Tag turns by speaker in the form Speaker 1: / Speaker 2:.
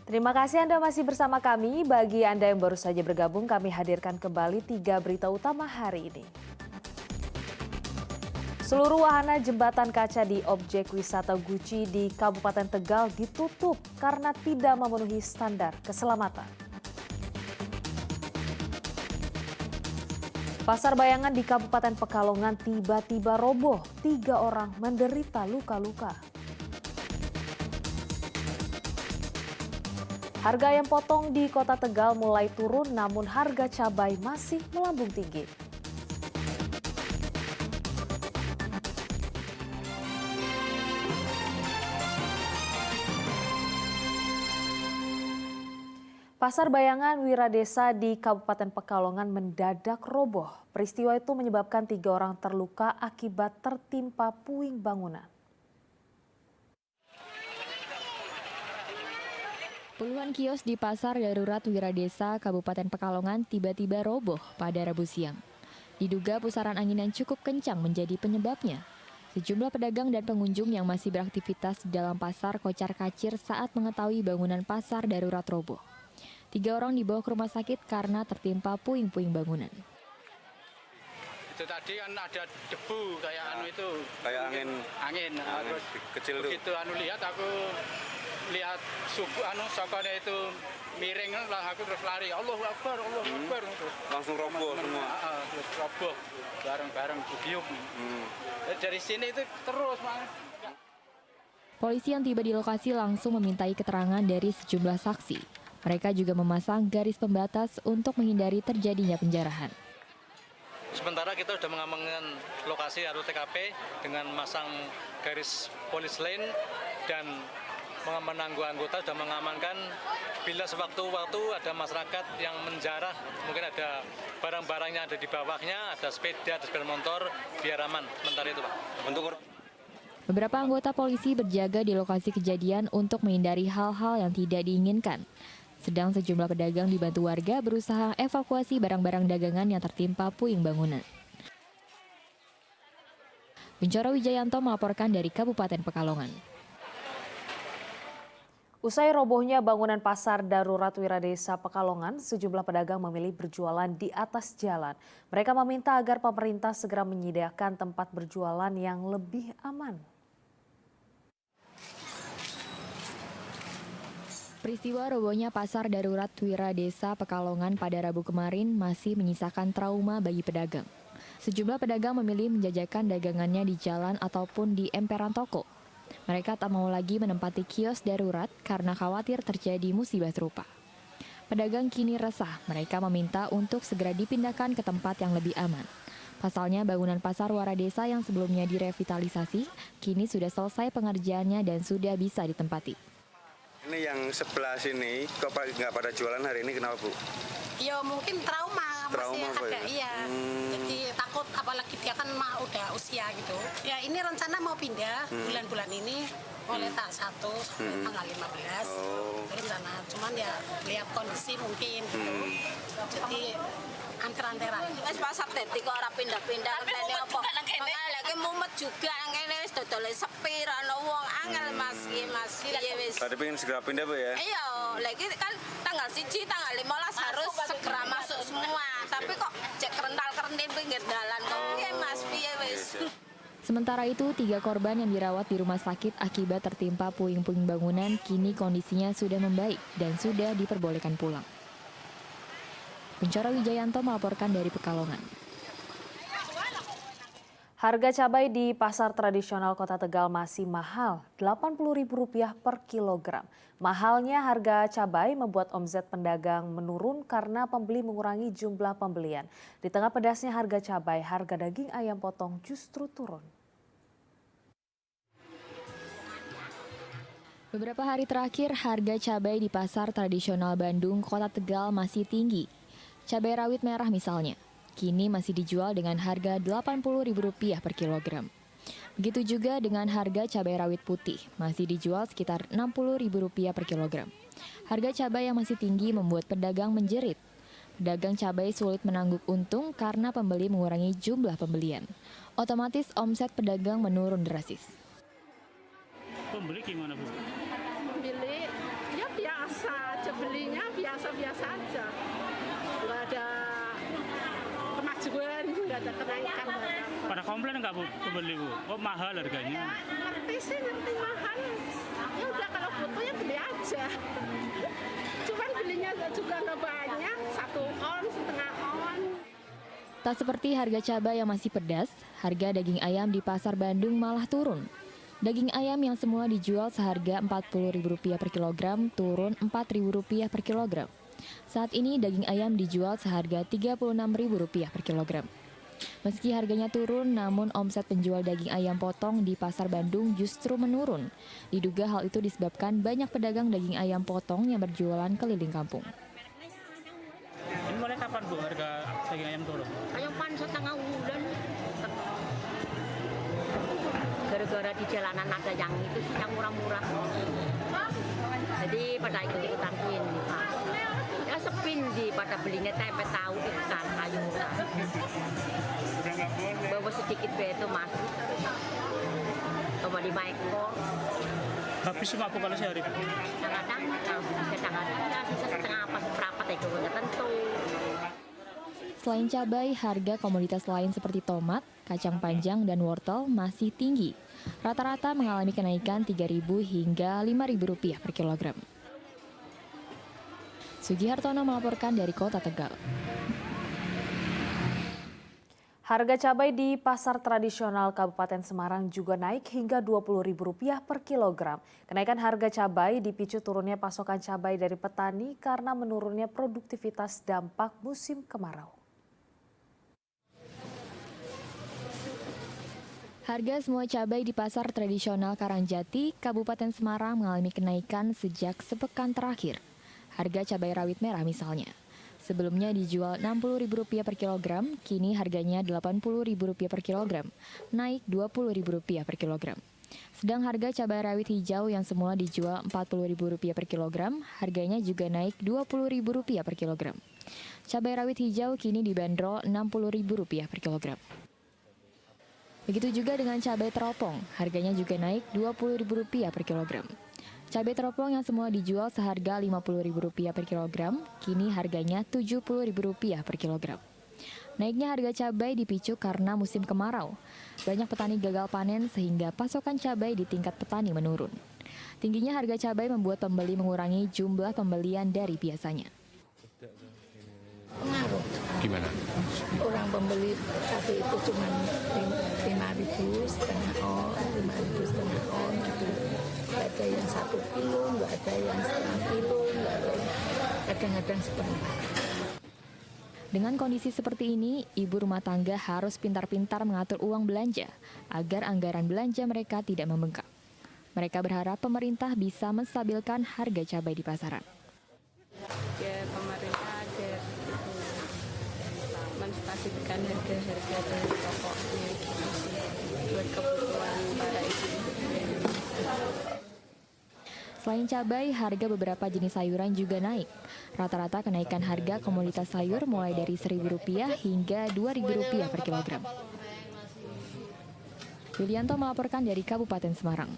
Speaker 1: Terima kasih Anda masih bersama kami. Bagi Anda yang baru saja bergabung, kami hadirkan kembali 3 berita utama hari ini. Seluruh wahana jembatan kaca di objek wisata Guci di Kabupaten Tegal ditutup karena tidak memenuhi standar keselamatan. Pasar Bayangan di Kabupaten Pekalongan tiba-tiba roboh, 3 orang menderita luka-luka. Harga ayam potong di Kota Tegal mulai turun, namun harga cabai masih melambung tinggi. Pasar Bayangan Wiradesa di Kabupaten Pekalongan mendadak roboh. Peristiwa itu menyebabkan 3 orang terluka akibat tertimpa puing bangunan.
Speaker 2: Puluhan kios di Pasar Darurat Wiradesa, Kabupaten Pekalongan tiba-tiba roboh pada Rabu siang. Diduga pusaran angin yang cukup kencang menjadi penyebabnya. Sejumlah pedagang dan pengunjung yang masih beraktivitas di dalam pasar kocar-kacir saat mengetahui bangunan pasar darurat roboh. 3 orang dibawa ke rumah sakit karena tertimpa puing-puing bangunan.
Speaker 3: Itu tadi kan ada debu kayak itu.
Speaker 4: Kayak
Speaker 3: angin. Terus
Speaker 4: kecil tuh.
Speaker 3: begitu lihat aku lihat subuh sokone itu miring lah, aku terus lari. Allahu Akbar. Terus
Speaker 4: Langsung roboh semua.
Speaker 3: Terus roboh bareng-bareng bubiuk. Dari sini itu terus
Speaker 2: Polisi yang tiba di lokasi langsung memintai keterangan dari sejumlah saksi. Mereka juga memasang garis pembatas untuk menghindari terjadinya penjarahan.
Speaker 5: Sementara kita sudah mengamankan lokasi atau TKP dengan masang garis polis lane dan menangguh anggota sudah mengamankan bila sewaktu-waktu ada masyarakat yang menjarah, mungkin ada barang-barangnya ada di bawahnya, ada sepeda motor, biar aman. Sementara itu, Pak.
Speaker 2: Beberapa anggota polisi berjaga di lokasi kejadian untuk menghindari hal-hal yang tidak diinginkan. Sedang sejumlah pedagang dibantu warga berusaha evakuasi barang-barang dagangan yang tertimpa puing bangunan. Kuncoro Wijayanto melaporkan dari Kabupaten Pekalongan.
Speaker 1: Usai robohnya bangunan pasar darurat Wiradesa Pekalongan, sejumlah pedagang memilih berjualan di atas jalan. Mereka meminta agar pemerintah segera menyediakan tempat berjualan yang lebih aman.
Speaker 2: Peristiwa robohnya pasar darurat Wiradesa Pekalongan pada Rabu kemarin masih menyisakan trauma bagi pedagang. Sejumlah pedagang memilih menjajakan dagangannya di jalan ataupun di emperan toko. Mereka tak mau lagi menempati kios darurat karena khawatir terjadi musibah serupa. Pedagang kini resah, mereka meminta untuk segera dipindahkan ke tempat yang lebih aman. Pasalnya bangunan pasar Wiradesa yang sebelumnya direvitalisasi, kini sudah selesai pengerjaannya dan sudah bisa ditempati.
Speaker 4: Ini yang sebelah sini, kok nggak pada jualan hari ini, kenapa Bu?
Speaker 6: Ya mungkin trauma masih
Speaker 4: apa
Speaker 6: ada,
Speaker 4: ya?
Speaker 6: iya. Jadi takut, apalagi dia kan udah usia gitu. Ya ini rencana mau pindah bulan-bulan ini mulai tanggal 1 sampai tanggal 15. Rencana, cuman ya lihat kondisi mungkin gitu. Jadi anter-anteran.
Speaker 7: Wis pasar dadi kok ora pindah-pindah ngene apa. Makane lagi mumet juga ngene wis dodole sepi ra ono wong angel Mas iki Mas. Iya wis.
Speaker 4: Tadi pengen segera pindah Bu ya?
Speaker 7: Iya, lagi kan tanggal 1 tanggal 15 harus segera masuk semua. Tapi kok cek kerental-kerentin pinggir dalan kok piye Mas piye wis.
Speaker 2: Sementara itu, 3 korban yang dirawat di rumah sakit akibat tertimpa puing-puing bangunan kini kondisinya sudah membaik dan sudah diperbolehkan pulang. Kuncoro Wijayanto melaporkan dari Pekalongan.
Speaker 1: Harga cabai di pasar tradisional Kota Tegal masih mahal, Rp80.000 per kilogram. Mahalnya harga cabai membuat omset pedagang menurun karena pembeli mengurangi jumlah pembelian. Di tengah pedasnya harga cabai, harga daging ayam potong justru turun.
Speaker 2: Beberapa hari terakhir, harga cabai di pasar tradisional Bandung, Kota Tegal masih tinggi. Cabai rawit merah misalnya, kini masih dijual dengan harga Rp80.000 per kilogram. Begitu juga dengan harga cabai rawit putih, masih dijual sekitar Rp60.000 per kilogram. Harga cabai yang masih tinggi membuat pedagang menjerit. Pedagang cabai sulit menangguk untung karena pembeli mengurangi jumlah pembelian. Otomatis omset pedagang menurun drastis.
Speaker 8: Pembeli gimana Bu?
Speaker 6: Pembeli ya biasa.
Speaker 3: komplain nggak Bu pembeli Bu? Kok mahal harganya?
Speaker 8: Ngerti sih, ngerti mahal. Ya udah kalau butuh ya beli aja. Cuman belinya juga nggak banyak, 1 on, setengah on.
Speaker 2: Tak seperti harga cabai yang masih pedas, harga daging ayam di Pasar Bandung malah turun. Daging ayam yang semula dijual seharga Rp40.000 per kilogram turun Rp4.000 per kilogram. Saat ini daging ayam dijual seharga Rp36.000 per kilogram. Meski harganya turun, namun omset penjual daging ayam potong di Pasar Bandung justru menurun. Diduga hal itu disebabkan banyak pedagang daging ayam potong yang berjualan keliling kampung.
Speaker 3: Ini mulai kapan Bu harga daging ayam turun?
Speaker 8: Kayak pan setengah bulan. Gara-gara di jalanan ada yang itu sih yang murah-murah. Jadi pada ikut-ikutan ini Pak. Ya sepin di pada belinya tempe tahu ikan ayunan. Bawa sedikit itu masuk. Coba 5 ekor.
Speaker 3: Habis cuma apa kalau sehari?
Speaker 8: Kadang-kadang bisa setengah apa seberapa itu nggak tentu.
Speaker 2: Selain cabai, harga komoditas lain seperti tomat, kacang panjang, dan wortel masih tinggi. Rata-rata mengalami kenaikan Rp3.000 hingga Rp5.000 per kilogram. Sugihartono melaporkan dari Kota Tegal.
Speaker 1: Harga cabai di pasar tradisional Kabupaten Semarang juga naik hingga Rp20.000 per kilogram. Kenaikan harga cabai dipicu turunnya pasokan cabai dari petani karena menurunnya produktivitas dampak musim kemarau.
Speaker 2: Harga semua cabai di pasar tradisional Karangjati, Kabupaten Semarang mengalami kenaikan sejak sepekan terakhir. Harga cabai rawit merah misalnya. Sebelumnya dijual Rp60.000 per kilogram, kini harganya Rp80.000 per kilogram, naik Rp20.000 per kilogram. Sedang harga cabai rawit hijau yang semula dijual Rp40.000 per kilogram, harganya juga naik Rp20.000 per kilogram. Cabai rawit hijau kini dibanderol Rp60.000 per kilogram. Begitu juga dengan cabai teropong, harganya juga naik Rp20.000 per kilogram. Cabai teropong yang semula dijual seharga Rp50.000 per kilogram, kini harganya Rp70.000 per kilogram. Naiknya harga cabai dipicu karena musim kemarau. Banyak petani gagal panen sehingga pasokan cabai di tingkat petani menurun. Tingginya harga cabai membuat pembeli mengurangi jumlah pembelian dari biasanya.
Speaker 9: Pengaruh.
Speaker 10: Gimana?
Speaker 9: Orang pembeli cabai itu cuma 5.000 setengah on, 5.000 setengah on gitu. Nggak ada yang 1 kilo, nggak ada yang setengah kilo, nggak ada yang kadang-kadang seperempat.
Speaker 2: Dengan kondisi seperti ini, ibu rumah tangga harus pintar-pintar mengatur uang belanja agar anggaran belanja mereka tidak membengkak. Mereka berharap pemerintah bisa menstabilkan harga cabai di pasaran.
Speaker 11: Ya, pemerintah agar menstabilkan harga-harga dari pokoknya buat kebutuhan para ibu-ibu.
Speaker 2: Selain cabai, harga beberapa jenis sayuran juga naik. Rata-rata kenaikan harga komoditas sayur mulai dari Rp1.000 hingga Rp2.000 per kilogram. Yulianto melaporkan dari Kabupaten Semarang.